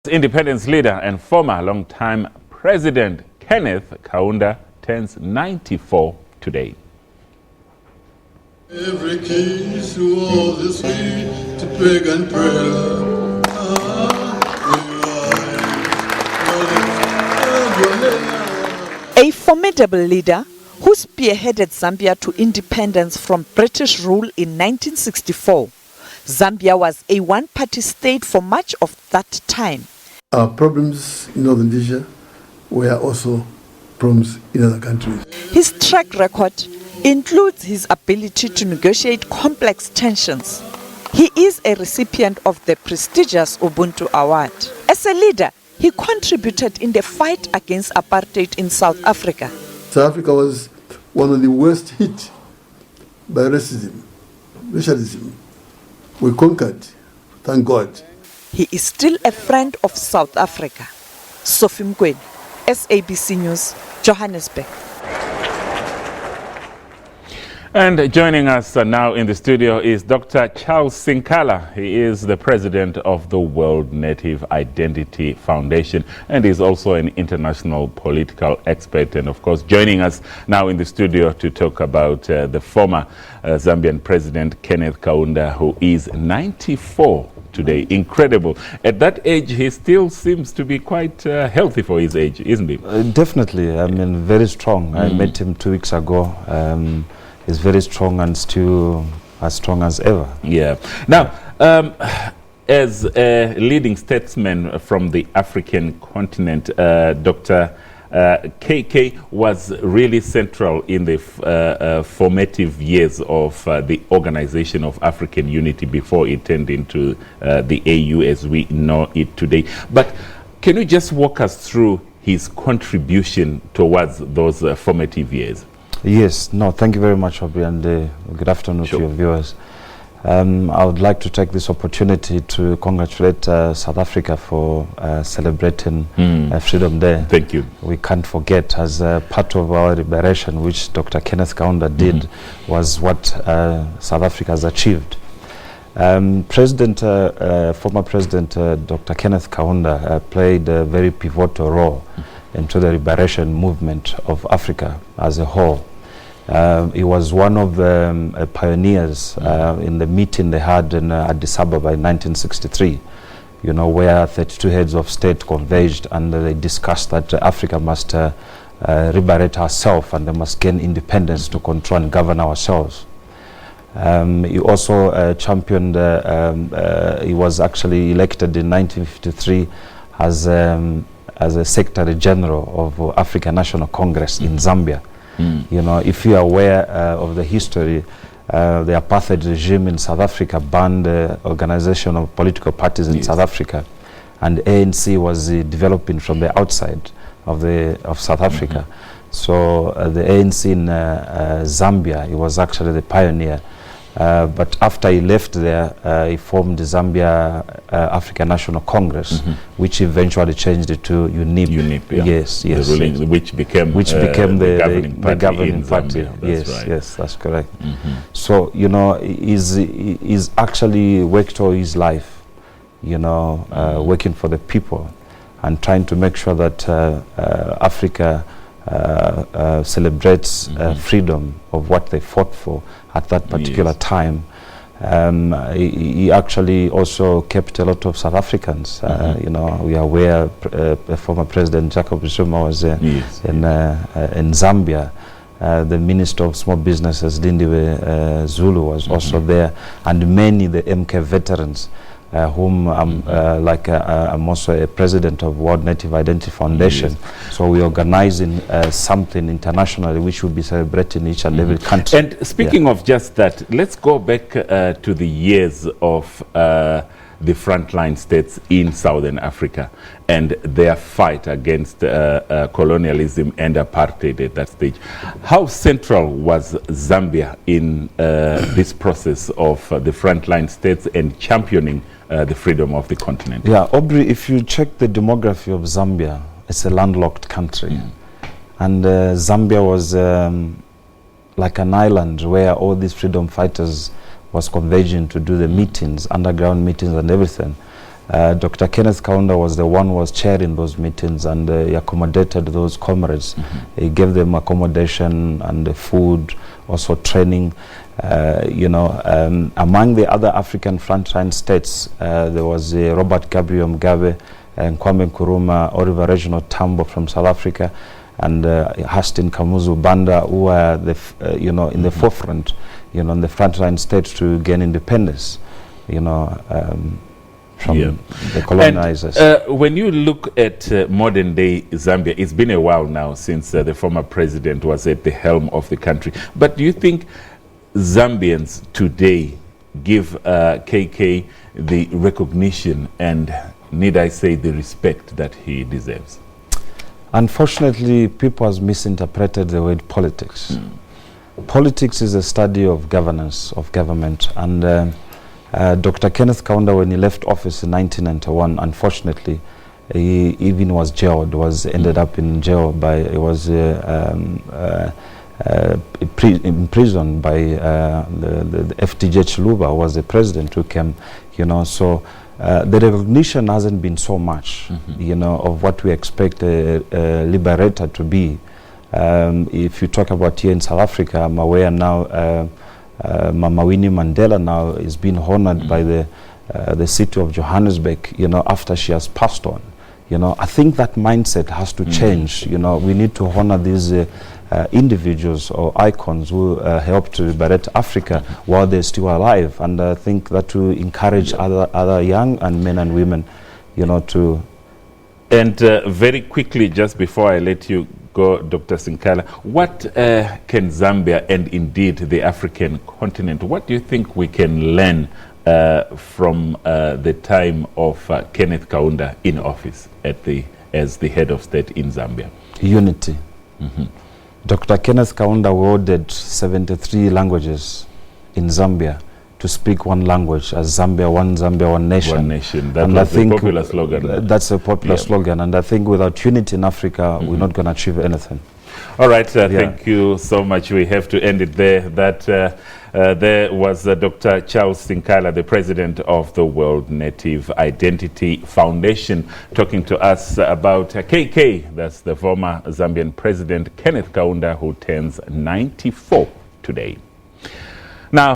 Independence leader and former longtime President Kenneth Kaunda turns 94 today. Every case was a sweet to pagan prayer. A formidable leader who spearheaded Zambia to independence from British rule in 1964. Zambia was a one-party state for much of that time. Our problems in Northern Asia were also problems in other countries. His track record includes his ability to negotiate complex tensions. He is a recipient of the prestigious Ubuntu Award. As a leader, he contributed in the fight against apartheid in South Africa. South Africa was one of the worst hit by racism. We conquered, thank God. He is still a friend of South Africa. Sophie Mkweli, SABC News, Johannesburg. And joining us now in the studio is Dr. Charles Sinkala. He is the president of the World Native Identity Foundation and is also an international political expert. And of course, joining us now in the studio to talk about the former Zambian president, Kenneth Kaunda, who is 94 today. Incredible. At that age, he still seems to be quite healthy for his age, isn't he? Definitely. I mean, very strong. I met him 2 weeks ago. He's very strong and still as strong as ever. Yeah. Now, as a leading statesman from the African continent, Dr. KK was really central in the formative years of the Organization of African Unity before it turned into the AU as we know it today. But can you just walk us through his contribution towards those formative years? Yes, no, thank you very much, Aubrey, and good afternoon to your viewers. I would like to take this opportunity to congratulate South Africa for celebrating Freedom Day. Thank you. We can't forget, as part of our liberation, which Dr. Kenneth Kaunda did, was what South Africa has achieved. Former President Dr. Kenneth Kaunda played a very pivotal role into the liberation movement of Africa as a whole. He was one of the pioneers in the meeting they had in Addis Ababa in 1963, you know, where 32 heads of state converged and they discussed that Africa must liberate herself and they must gain independence to control and govern ourselves. He also championed, he was actually elected in 1953 as a Secretary General of African National Congress in Zambia. You know, if you are aware of the history, the apartheid regime in South Africa banned the organization of political parties in South Africa, and ANC was developing from the outside of South Africa. So the ANC in Zambia, he was actually the pioneer. But after he left there, he formed the Zambia African National Congress, which eventually changed it to UNIP. UNIP, yeah. Yes, yes. The ruling, which became the governing party. Zambia. Yes, right. yes, that's correct. So, you know, he's actually worked all his life, you know, working for the people and trying to make sure that Africa celebrates freedom of what they fought for at that particular time. He actually also kept a lot of South Africans. You know, we are aware former President Jacob Zuma was in Zambia. The Minister of Small Businesses, Lindiwe Zulu, was also there, and many the MK veterans, whom I'm also a president of World Native Identity Foundation. So we're organizing something internationally which will be celebrating each and every country. And speaking of just that, let's go back to the years of the frontline states in Southern Africa and their fight against colonialism and apartheid at that stage. How central was Zambia in this process of the frontline states and championing the freedom of the continent? Yeah, Aubrey, if you check the demography of Zambia, it's a landlocked country. And Zambia was like an island where all these freedom fighters was converging to do the meetings, underground meetings and everything. Dr. Kenneth Kaunda was the one who was chairing those meetings, and he accommodated those comrades. He gave them accommodation and food, also training. Among the other African frontline states, there was Robert Gabriel Mugabe, Kwame Nkrumah, Oliver Reginald Tambo from South Africa, and Hastings Kamuzu Banda, who were in the forefront, in the frontline states to gain independence, from the colonizers. And, when you look at modern day Zambia, it's been a while now since the former president was at the helm of the country. But do you think Zambians today give KK the recognition and, need I say, the respect that he deserves? Unfortunately, people have misinterpreted the word politics. Politics is a study of governance, of government, and Dr. Kenneth Kaunda, when he left office in 1991, unfortunately, he even was jailed, ended up in jail he was imprisoned by the FDJ Chiluba, who was the president who came, so the recognition hasn't been so much, of what we expect a liberator to be. If you talk about here in South Africa, I'm aware now Mama Winnie Mandela now is being honored by the city of Johannesburg, after she has passed on. I think that mindset has to change. We need to honor these individuals or icons who helped to liberate Africa while they're still alive, and I think that will encourage other young and men and women, to. And very quickly, just before I let you go, Dr. Sinkala, what can Zambia and indeed the African continent, what do you think we can learn from the time of Kenneth Kaunda in office as the head of state in Zambia? Unity. Dr. Kenneth Kaunda ordered 73 languages in Zambia to speak one language, as Zambia, one nation. One nation. That was the popular slogan. That's a popular slogan, and I think without unity in Africa, we're not going to achieve anything. All right, thank you so much. We have to end it there. There was Dr. Charles Sinkala, the president of the World Native Identity Foundation, talking to us about KK, that's the former Zambian president, Kenneth Kaunda, who turns 94 today. Now,